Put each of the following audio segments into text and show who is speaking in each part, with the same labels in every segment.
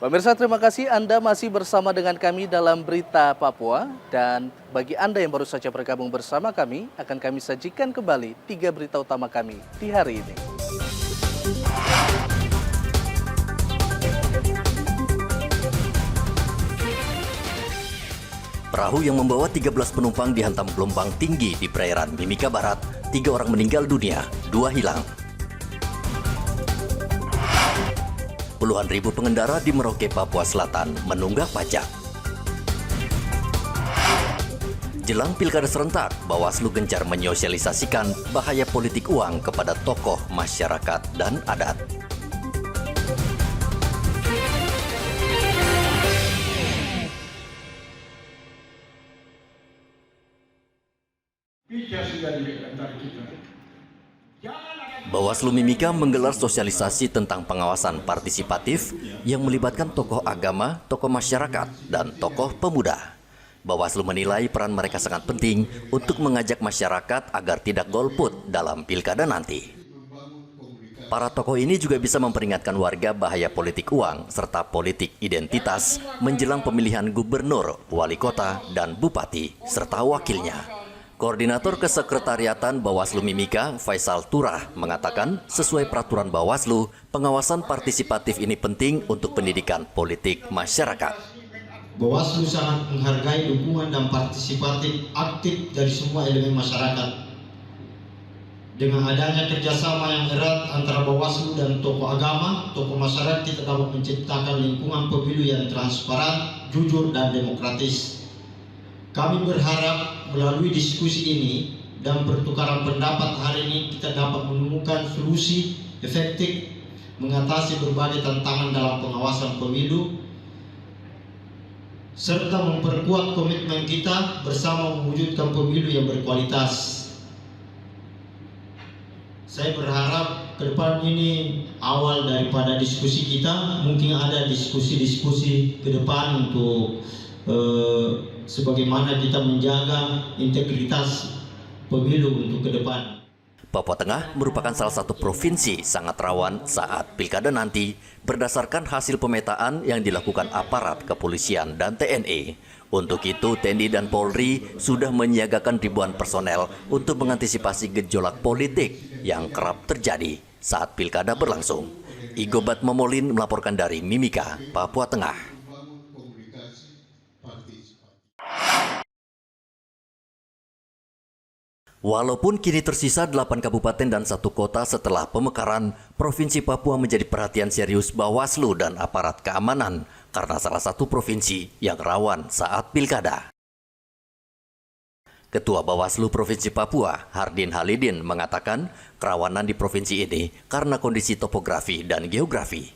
Speaker 1: Pemirsa, terima kasih Anda masih bersama dengan kami dalam Berita Papua. Dan bagi Anda yang baru saja bergabung bersama kami, akan kami sajikan kembali 3 berita utama kami di hari ini.
Speaker 2: Perahu yang membawa 13 penumpang dihantam gelombang tinggi di perairan Mimika Barat. 3 orang meninggal dunia, 2 hilang. Puluhan ribu pengendara di Merauke, Papua Selatan menunggak pajak. Jelang pilkada serentak, Bawaslu gencar menyosialisasikan bahaya politik uang kepada tokoh masyarakat dan adat. Bawaslu Mimika menggelar sosialisasi tentang pengawasan partisipatif yang melibatkan tokoh agama, tokoh masyarakat, dan tokoh pemuda. Bawaslu menilai peran mereka sangat penting untuk mengajak masyarakat agar tidak golput dalam pilkada nanti. Para tokoh ini juga bisa memperingatkan warga bahaya politik uang serta politik identitas menjelang pemilihan gubernur, wali kota, dan bupati, serta wakilnya. Koordinator Kesekretariatan Bawaslu Mimika, Faisal Turah, mengatakan sesuai peraturan Bawaslu, pengawasan partisipatif ini penting untuk pendidikan politik masyarakat.
Speaker 3: Bawaslu sangat menghargai dukungan dan partisipatif aktif dari semua elemen masyarakat. Dengan adanya kerjasama yang erat antara Bawaslu dan tokoh agama, tokoh masyarakat, kita dapat menciptakan lingkungan pemilu yang transparan, jujur, dan demokratis. Kami berharap melalui diskusi ini dan pertukaran pendapat hari ini kita dapat menemukan solusi efektif mengatasi berbagai tantangan dalam pengawasan pemilu serta memperkuat komitmen kita bersama mewujudkan pemilu yang berkualitas. Saya berharap ke depan ini awal daripada diskusi kita, mungkin ada diskusi-diskusi ke depan untuk sebagaimana kita menjaga integritas pemilu untuk ke depan.
Speaker 2: Papua Tengah merupakan salah satu provinsi sangat rawan saat pilkada nanti berdasarkan hasil pemetaan yang dilakukan aparat kepolisian dan TNI. Untuk itu, TNI dan Polri sudah menyiagakan ribuan personel untuk mengantisipasi gejolak politik yang kerap terjadi saat pilkada berlangsung. Igobat Momolin melaporkan dari Mimika, Papua Tengah. Walaupun kini tersisa 8 kabupaten dan 1 kota setelah pemekaran, Provinsi Papua menjadi perhatian serius Bawaslu dan aparat keamanan karena salah satu provinsi yang rawan saat pilkada. Ketua Bawaslu Provinsi Papua, Hardin Halidin, mengatakan kerawanan di provinsi ini karena kondisi topografi dan geografi.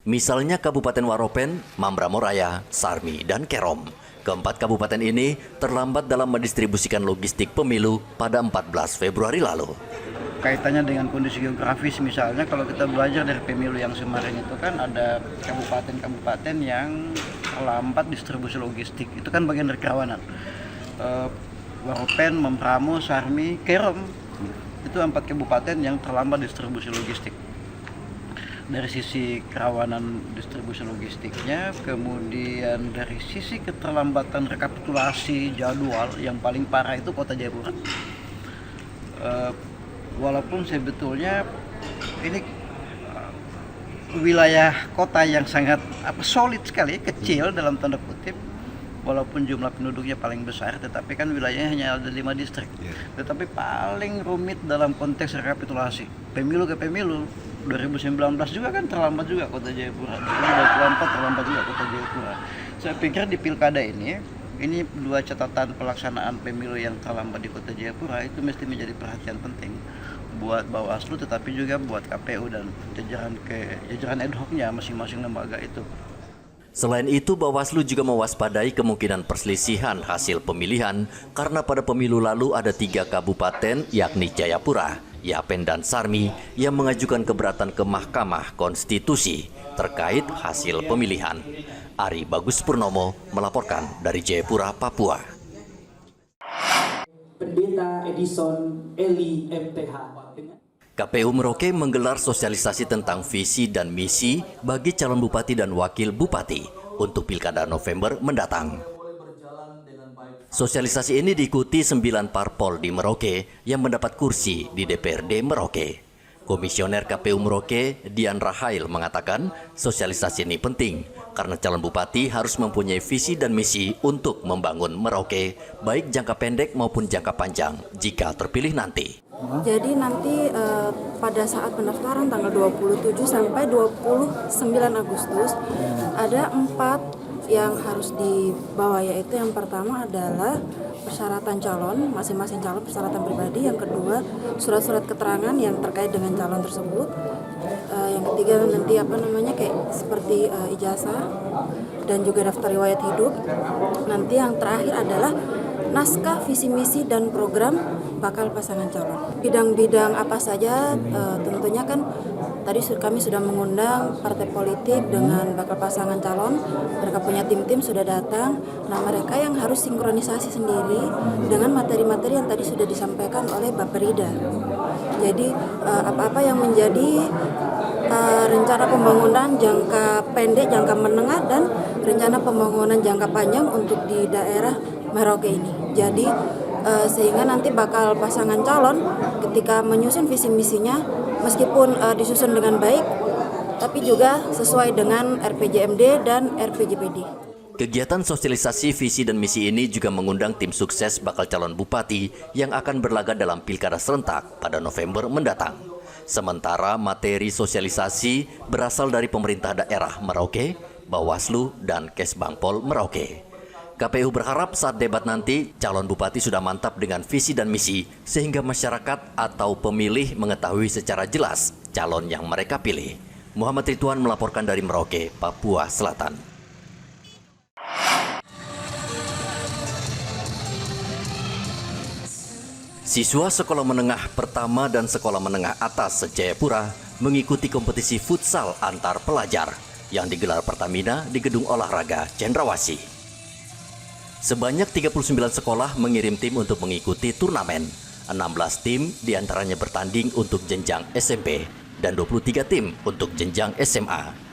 Speaker 2: Misalnya Kabupaten Waropen, Mambramo-Raya, Sarmi, dan Kerom. Keempat kabupaten ini terlambat dalam mendistribusikan logistik pemilu pada 14 Februari lalu.
Speaker 4: Kaitannya dengan kondisi geografis, misalnya kalau kita belajar dari pemilu yang kemarin itu kan ada kabupaten-kabupaten yang terlambat distribusi logistik. Itu kan bagian dari kerawanan. Waropen, Mambramo, Sarmi, Kerom, itu 4 kabupaten yang terlambat distribusi logistik. Dari sisi kerawanan distribusi logistiknya, kemudian dari sisi keterlambatan rekapitulasi jadwal yang paling parah itu Kota Jayapura. Walaupun sebetulnya ini wilayah kota yang sangat solid sekali, kecil dalam tanda kutip, walaupun jumlah penduduknya paling besar, tetapi kan wilayahnya hanya ada 5 distrik. Tetapi paling rumit dalam konteks rekapitulasi. Pemilu ke pemilu, 2019 juga kan terlambat juga Kota Jayapura. 2024 terlambat juga Kota Jayapura. Saya pikir di pilkada ini 2 catatan pelaksanaan pemilu yang terlambat di Kota Jayapura itu mesti menjadi perhatian penting buat Bawaslu, tetapi juga buat KPU dan jajaran ad hoc-nya masing-masing lembaga itu.
Speaker 2: Selain itu, Bawaslu juga mewaspadai kemungkinan perselisihan hasil pemilihan karena pada pemilu lalu ada 3 kabupaten yakni Jayapura, Yapen, dan Sarmi yang mengajukan keberatan ke Mahkamah Konstitusi terkait hasil pemilihan. Ari Bagus Purnomo melaporkan dari Jayapura, Papua.
Speaker 5: Pendeta Edison Eli MTH.
Speaker 2: KPU Merauke menggelar sosialisasi tentang visi dan misi bagi calon bupati dan wakil bupati untuk Pilkada November mendatang. Sosialisasi ini diikuti 9 parpol di Merauke yang mendapat kursi di DPRD Merauke. Komisioner KPU Merauke, Dian Rahail, mengatakan sosialisasi ini penting karena calon bupati harus mempunyai visi dan misi untuk membangun Merauke, baik jangka pendek maupun jangka panjang jika terpilih nanti.
Speaker 5: Jadi nanti pada saat pendaftaran tanggal 27 sampai 29 Agustus ada 4 yang harus dibawa, yaitu yang pertama adalah persyaratan calon, masing-masing calon persyaratan pribadi, yang kedua surat-surat keterangan yang terkait dengan calon tersebut, yang ketiga nanti kayak seperti ijazah dan juga daftar riwayat hidup. Nanti yang terakhir adalah naskah visi misi dan program bakal pasangan calon. Bidang-bidang apa saja, tentunya kan tadi kami sudah mengundang partai politik dengan bakal pasangan calon. Mereka punya tim-tim sudah datang. Nah, mereka yang harus sinkronisasi sendiri dengan materi-materi yang tadi sudah disampaikan oleh Bapak Rida. Jadi apa-apa yang menjadi rencana pembangunan jangka pendek, jangka menengah, dan rencana pembangunan jangka panjang untuk di daerah Merauke ini. Jadi sehingga nanti bakal pasangan calon ketika menyusun visi misinya, meskipun disusun dengan baik, tapi juga sesuai dengan RPJMD dan RPJPD.
Speaker 2: Kegiatan sosialisasi visi dan misi ini juga mengundang tim sukses bakal calon bupati yang akan berlaga dalam pilkada serentak pada November mendatang. Sementara materi sosialisasi berasal dari pemerintah daerah Merauke, Bawaslu, dan Kesbangpol Merauke. KPU berharap saat debat nanti, calon bupati sudah mantap dengan visi dan misi, sehingga masyarakat atau pemilih mengetahui secara jelas calon yang mereka pilih. Muhammad Ridwan melaporkan dari Merauke, Papua Selatan. Siswa sekolah menengah pertama dan sekolah menengah atas se-Jayapura mengikuti kompetisi futsal antar pelajar yang digelar Pertamina di Gedung Olahraga Cendrawasih. Sebanyak 39 sekolah mengirim tim untuk mengikuti turnamen. 16 tim diantaranya bertanding untuk jenjang SMP dan 23 tim untuk jenjang SMA.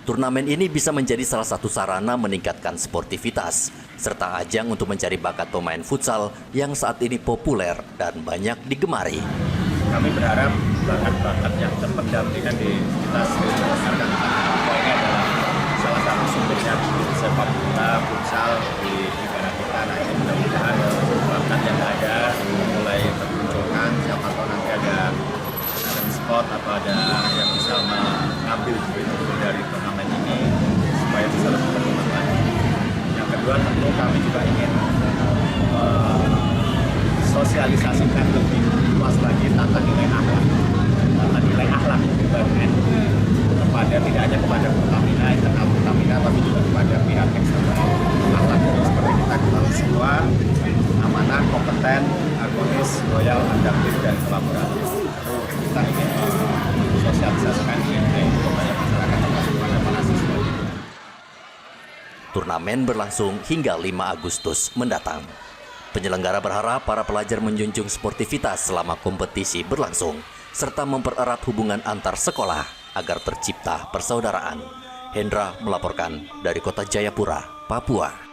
Speaker 2: Turnamen ini bisa menjadi salah satu sarana meningkatkan sportivitas, serta ajang untuk mencari bakat pemain futsal yang saat ini populer dan banyak digemari.
Speaker 6: Kami berharap bakat-bakat yang terpendampingan di kita masyarakat ini adalah salah satu sumbernya sepak bola, futsal di negara kita. Nah, ini mudah-mudahan bakat yang ada mulai termunculkan, siapa tahu nanti ada spot atau ada yang bisa mengambil begitu dari turnamen ini supaya bisa lebih berkembang lagi. Yang kedua, tentu kami juga ingin sosialisasikan lebih luas lagi tentang nilai akhlak kepada tidak hanya kepada Pertamina, internal Pertamina, tapi juga kepada pihak eksternal. Akhlak itu seperti kita kenal semua, amanah, kompeten, harmonis, loyal, adaptif, dan kolaboratif. Kita ingin sosialisasikan ini kepada masyarakat termasuk kepada para siswa.
Speaker 2: Turnamen berlangsung hingga 5 Agustus mendatang. Penyelenggara berharap para pelajar menjunjung sportivitas selama kompetisi berlangsung, serta mempererat hubungan antar sekolah agar tercipta persaudaraan. Hendra melaporkan dari Kota Jayapura, Papua.